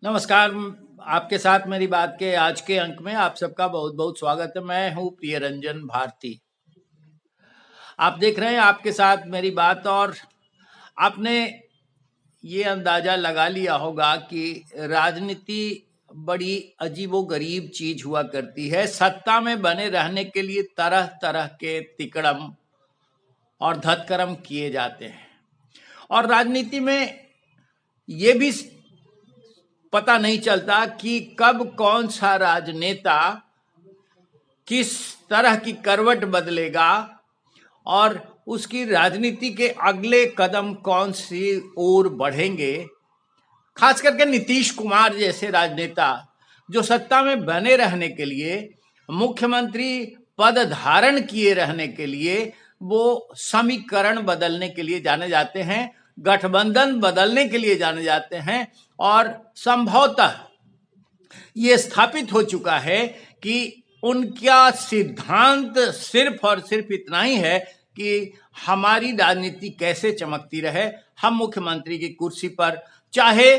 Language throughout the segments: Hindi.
नमस्कार। आपके साथ मेरी बात के आज के अंक में आप सबका बहुत बहुत स्वागत है। मैं हूं प्रियरंजन भारती। आप देख रहे हैं आपके साथ मेरी बात, और आपने ये अंदाजा लगा लिया होगा कि राजनीति बड़ी अजीबोगरीब चीज हुआ करती है। सत्ता में बने रहने के लिए तरह तरह के तिकड़म और धतकर्म किए जाते हैं, और राजनीति में ये भी पता नहीं चलता कि कब कौन सा राजनेता किस तरह की करवट बदलेगा और उसकी राजनीति के अगले कदम कौन सी ओर बढ़ेंगे। खास करके नीतीश कुमार जैसे राजनेता जो सत्ता में बने रहने के लिए, मुख्यमंत्री पद धारण किए रहने के लिए वो समीकरण बदलने के लिए जाने जाते हैं, गठबंधन बदलने के लिए जाने जाते हैं, और संभवतः ये स्थापित हो चुका है कि उनका सिद्धांत सिर्फ और सिर्फ इतना ही है कि हमारी राजनीति कैसे चमकती रहे। हम मुख्यमंत्री की कुर्सी पर, चाहे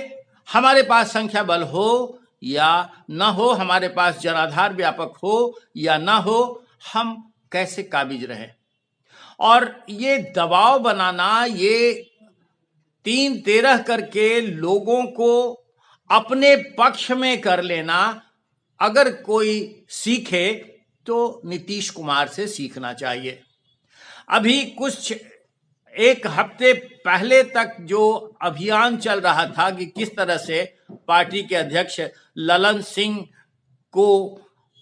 हमारे पास संख्या बल हो या न हो, हमारे पास जनाधार व्यापक हो या न हो, हम कैसे काबिज रहे। और ये दबाव बनाना, ये 3-13 करके लोगों को अपने पक्ष में कर लेना, अगर कोई सीखे तो नीतीश कुमार से सीखना चाहिए। अभी कुछ एक हफ्ते पहले तक जो अभियान चल रहा था कि किस तरह से पार्टी के अध्यक्ष ललन सिंह को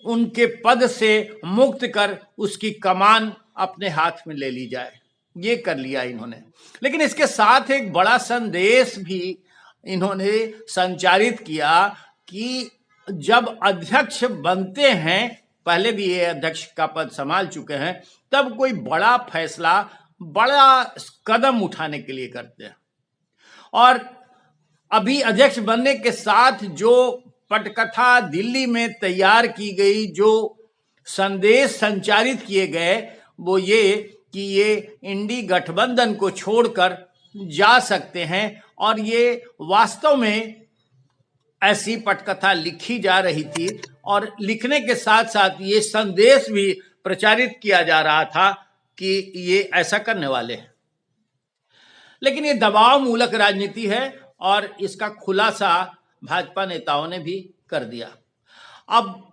उनके पद से मुक्त कर उसकी कमान अपने हाथ में ले ली जाए, ये कर लिया इन्होंने। लेकिन इसके साथ एक बड़ा संदेश भी इन्होंने संचारित किया कि जब अध्यक्ष बनते हैं, पहले भी ये अध्यक्ष का पद संभाल चुके हैं, तब कोई बड़ा फैसला, बड़ा कदम उठाने के लिए करते हैं। और अभी अध्यक्ष बनने के साथ जो पटकथा दिल्ली में तैयार की गई, जो संदेश संचारित किए गए, वो ये कि ये इंडी गठबंधन को छोड़कर जा सकते हैं। और ये वास्तव में ऐसी पटकथा लिखी जा रही थी, और लिखने के साथ साथ ये संदेश भी प्रचारित किया जा रहा था कि ये ऐसा करने वाले हैं। लेकिन ये दबाव मूलक राजनीति है, और इसका खुलासा भाजपा नेताओं ने भी कर दिया। अब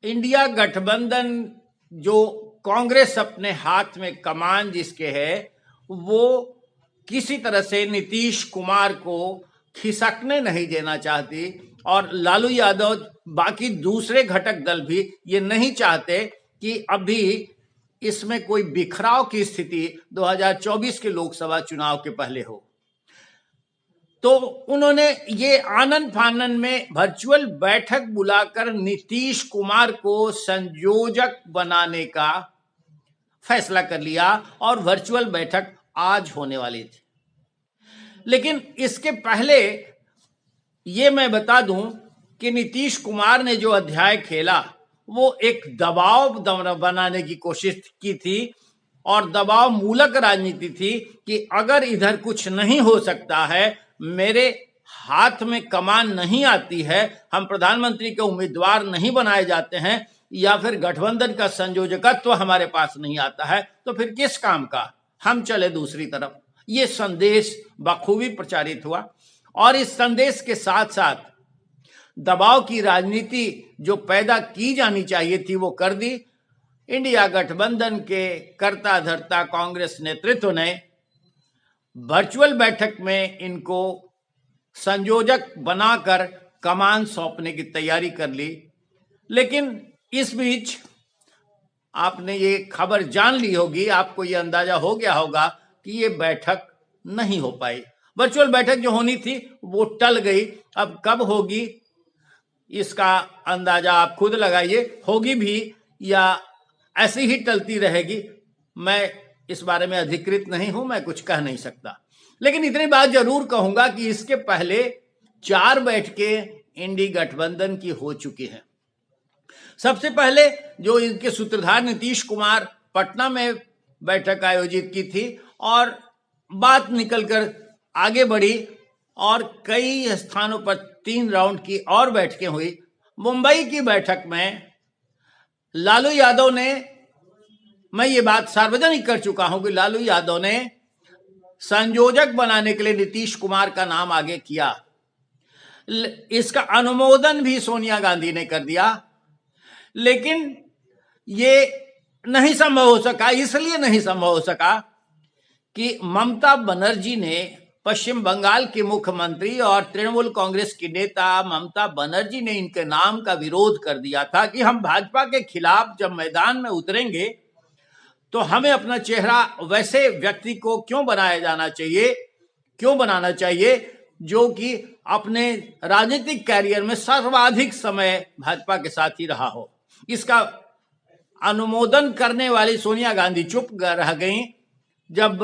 इंडिया गठबंधन, जो कांग्रेस अपने हाथ में कमान जिसके है, वो किसी तरह से नीतीश कुमार को खिसकने नहीं देना चाहती, और लालू यादव, बाकी दूसरे घटक दल भी ये नहीं चाहते कि अभी इसमें कोई बिखराव की स्थिति 2024 के लोकसभा चुनाव के पहले हो। तो उन्होंने ये आनन फानन में वर्चुअल बैठक बुलाकर नीतीश कुमार को संयोजक बनाने का फैसला कर लिया, और वर्चुअल बैठक आज होने वाली थी। लेकिन इसके पहले ये मैं बता दूं कि नीतीश कुमार ने जो अध्याय खेला, वो एक दबाव बनाने की कोशिश की थी, और दबाव मूलक राजनीति थी कि अगर इधर कुछ नहीं हो सकता है, मेरे हाथ में कमान नहीं आती है, हम प्रधानमंत्री के उम्मीदवार नहीं बनाए जाते हैं, या फिर गठबंधन का संयोजकत्व हमारे पास नहीं आता है, तो फिर किस काम का, हम चले दूसरी तरफ। ये संदेश बखूबी प्रचारित हुआ, और इस संदेश के साथ साथ दबाव की राजनीति जो पैदा की जानी चाहिए थी वो कर दी। इंडिया गठबंधन के कर्ता धर्ता कांग्रेस नेतृत्व ने वर्चुअल बैठक में इनको संयोजक बनाकर कमान सौंपने की तैयारी कर ली। लेकिन इस बीच आपने ये खबर जान ली होगी, आपको ये अंदाजा हो गया होगा कि ये बैठक नहीं हो पाई। वर्चुअल बैठक जो होनी थी वो टल गई। अब कब होगी इसका अंदाजा आप खुद लगाइए, होगी भी या ऐसी ही टलती रहेगी, मैं इस बारे में अधिकृत नहीं हूं, मैं कुछ कह नहीं सकता। लेकिन इतनी बात जरूर कहूंगा कि इसके पहले 4 बैठकें इंडी गठबंधन की हो चुकी हैं। सबसे पहले जो इनके सूत्रधार नीतीश कुमार पटना में बैठक आयोजित की थी, और बात निकलकर आगे बढ़ी, और कई स्थानों पर 3 राउंड की और बैठकें हुई। मुंबई की बैठक में लालू यादव ने, मैं ये बात सार्वजनिक कर चुका हूं कि लालू यादव ने संयोजक बनाने के लिए नीतीश कुमार का नाम आगे किया। इसका अनुमोदन भी सोनिया गांधी ने कर दिया, लेकिन ये नहीं संभव हो सका। इसलिए नहीं संभव हो सका कि ममता बनर्जी ने, पश्चिम बंगाल की मुख्यमंत्री और तृणमूल कांग्रेस की नेता ममता बनर्जी ने इनके नाम का विरोध कर दिया था कि हम भाजपा के खिलाफ जब मैदान में उतरेंगे तो हमें अपना चेहरा वैसे व्यक्ति को क्यों बनाना चाहिए जो कि अपने राजनीतिक कैरियर में सर्वाधिक समय भाजपा के साथ ही रहा हो। इसका अनुमोदन करने वाली सोनिया गांधी चुप रह गई। जब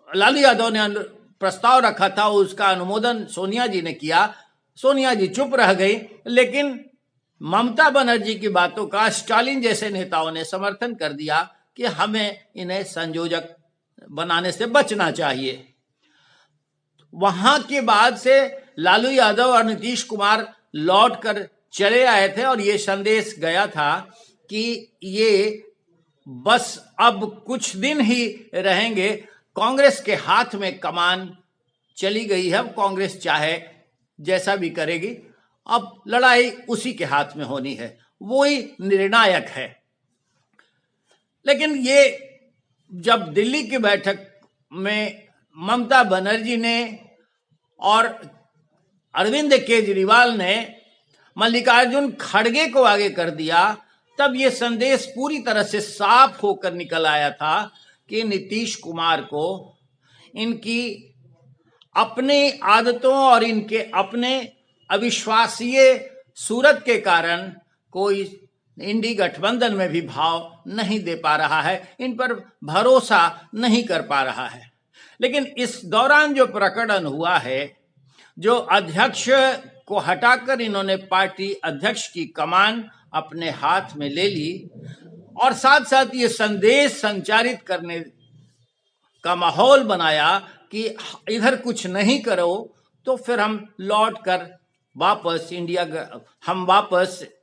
लालू यादव ने प्रस्ताव रखा था उसका अनुमोदन सोनिया जी ने किया, सोनिया जी चुप रह गई। लेकिन ममता बनर्जी की बातों का स्टालिन जैसे नेताओं ने समर्थन कर दिया कि हमें इन्हें संयोजक बनाने से बचना चाहिए। वहां के बाद से लालू यादव और नीतीश कुमार लौट कर चले आए थे और ये संदेश गया था कि ये बस अब कुछ दिन ही रहेंगे, कांग्रेस के हाथ में कमान चली गई है, अब कांग्रेस चाहे जैसा भी करेगी, अब लड़ाई उसी के हाथ में होनी है, वो ही निर्णायक है। लेकिन ये जब दिल्ली की बैठक में ममता बनर्जी ने और अरविंद केजरीवाल ने मल्लिकार्जुन खड़गे को आगे कर दिया, तब ये संदेश पूरी तरह से साफ होकर निकल आया था कि नीतीश कुमार को इनकी अपनी आदतों और इनके अपने अविश्वासीय सूरत के कारण कोई इंडी गठबंधन में भी भाव नहीं दे पा रहा है, इन पर भरोसा नहीं कर पा रहा है। लेकिन इस दौरान जो प्रकरण हुआ है, जो अध्यक्ष को हटाकर इन्होंने पार्टी अध्यक्ष की कमान अपने हाथ में ले ली और साथ साथ ये संदेश संचारित करने का माहौल बनाया कि इधर कुछ नहीं करो तो फिर हम लौट कर वापस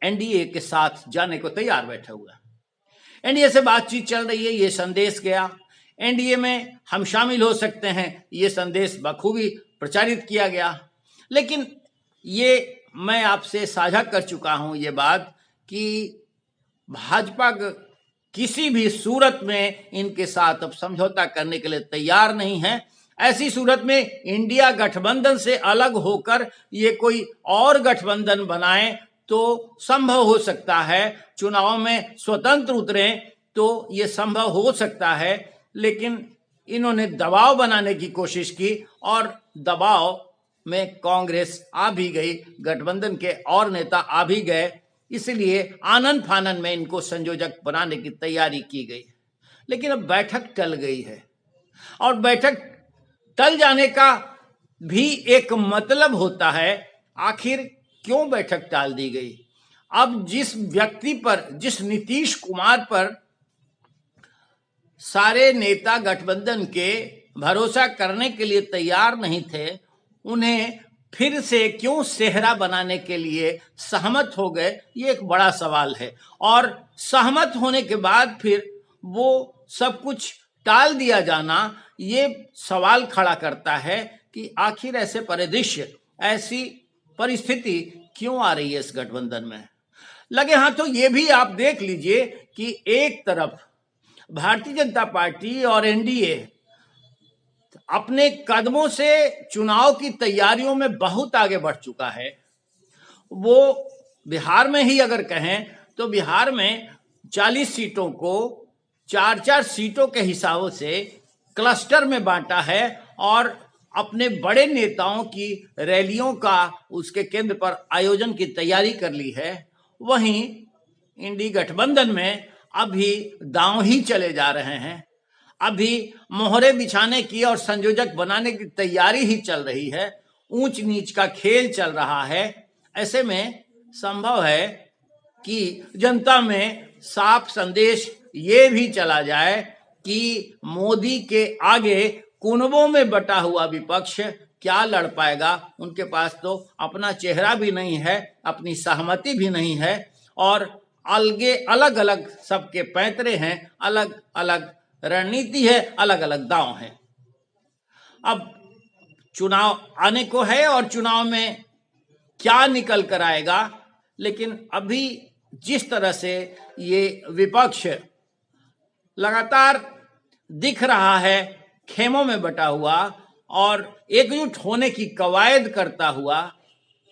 एनडीए के साथ जाने को तैयार बैठे हुए। एनडीए से बातचीत चल रही है, ये संदेश गया, एनडीए में हम शामिल हो सकते हैं, ये संदेश बखूबी प्रचारित किया गया। लेकिन ये मैं आपसे साझा कर चुका हूं ये बात कि भाजपा किसी भी सूरत में इनके साथ अब समझौता करने के लिए तैयार नहीं है। ऐसी सूरत में इंडिया गठबंधन से अलग होकर ये कोई और गठबंधन बनाए तो संभव हो सकता है, चुनाव में स्वतंत्र उतरे तो ये संभव हो सकता है। लेकिन इन्होंने दबाव बनाने की कोशिश की और दबाव में कांग्रेस आ भी गई, गठबंधन के और नेता आ भी गए, इसलिए आनन फानन में इनको संयोजक बनाने की तैयारी की गई। लेकिन अब बैठक टल गई है और बैठक टल जाने का भी एक मतलब होता है। आखिर क्यों बैठक टाल दी गई? अब जिस व्यक्ति पर, जिस नीतीश कुमार पर सारे नेता गठबंधन के भरोसा करने के लिए तैयार नहीं थे, उन्हें फिर से क्यों सेहरा बनाने के लिए सहमत हो गए, ये एक बड़ा सवाल है। और सहमत होने के बाद फिर वो सब कुछ टाल दिया जाना ये सवाल खड़ा करता है कि आखिर ऐसे परिदृश्य, ऐसी परिस्थिति क्यों आ रही है इस गठबंधन में। लगे हाथों ये भी आप देख लीजिए कि एक तरफ भारतीय जनता पार्टी और एनडीए अपने कदमों से चुनाव की तैयारियों में बहुत आगे बढ़ चुका है। वो बिहार में ही अगर कहें तो बिहार में 40 सीटों को 4-4 सीटों के हिसाब से क्लस्टर में बांटा है और अपने बड़े नेताओं की रैलियों का उसके केंद्र पर आयोजन की तैयारी कर ली है। वहीं इंडी गठबंधन में अभी दांव ही चले जा रहे हैं, अभी मोहरे बिछाने की और संयोजक बनाने की तैयारी ही चल रही है, ऊंच नीच का खेल चल रहा है। ऐसे में संभव है कि जनता में साफ संदेश ये भी चला जाए कि मोदी के आगे कुनबों में बटा हुआ विपक्ष क्या लड़ पाएगा? उनके पास तो अपना चेहरा भी नहीं है, अपनी सहमति भी नहीं है, और अलग अलग सबके पैंतरे हैं, अलग अलग रणनीति है, अलग अलग दांव है। अब चुनाव आने को है और चुनाव में क्या निकल कर आएगा, लेकिन अभी जिस तरह से ये विपक्ष लगातार दिख रहा है खेमों में बटा हुआ और एकजुट होने की कवायद करता हुआ,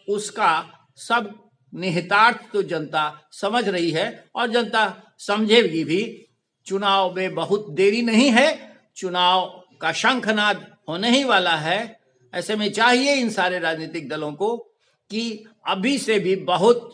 उसका सब निहितार्थ तो जनता समझ रही है और जनता समझेगी भी। चुनाव में बहुत देरी नहीं है, चुनाव का शंखनाद होने ही वाला है। ऐसे में चाहिए इन सारे राजनीतिक दलों को कि अभी से भी बहुत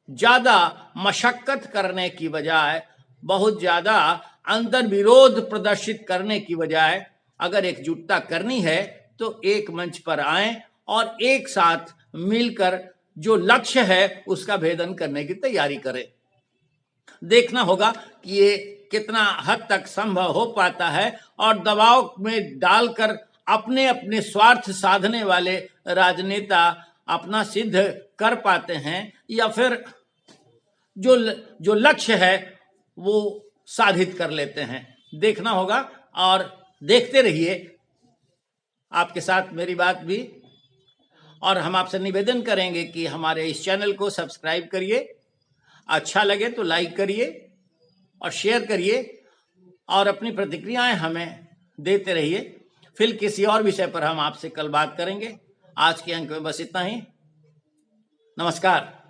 ज्यादा मशक्कत करने की बजाय, बहुत ज्यादा अंतर विरोध प्रदर्शित करने की बजाय, अगर एकजुटता करनी है तो एक मंच पर आएं और एक साथ मिलकर जो लक्ष्य है उसका भेदन करने की तैयारी करें। देखना होगा कि ये कितना हद तक संभव हो पाता है और दबाव में डालकर अपने अपने स्वार्थ साधने वाले राजनेता अपना सिद्ध कर पाते हैं या फिर जो लक्ष्य है वो साधित कर लेते हैं। देखना होगा और देखते रहिए आपके साथ मेरी बात भी। और हम आपसे निवेदन करेंगे कि हमारे इस चैनल को सब्सक्राइब करिए, अच्छा लगे तो लाइक करिए और शेयर करिए और अपनी प्रतिक्रियाएं हमें देते रहिए। फिर किसी और विषय पर हम आपसे कल बात करेंगे। आज के अंक में बस इतना ही। नमस्कार।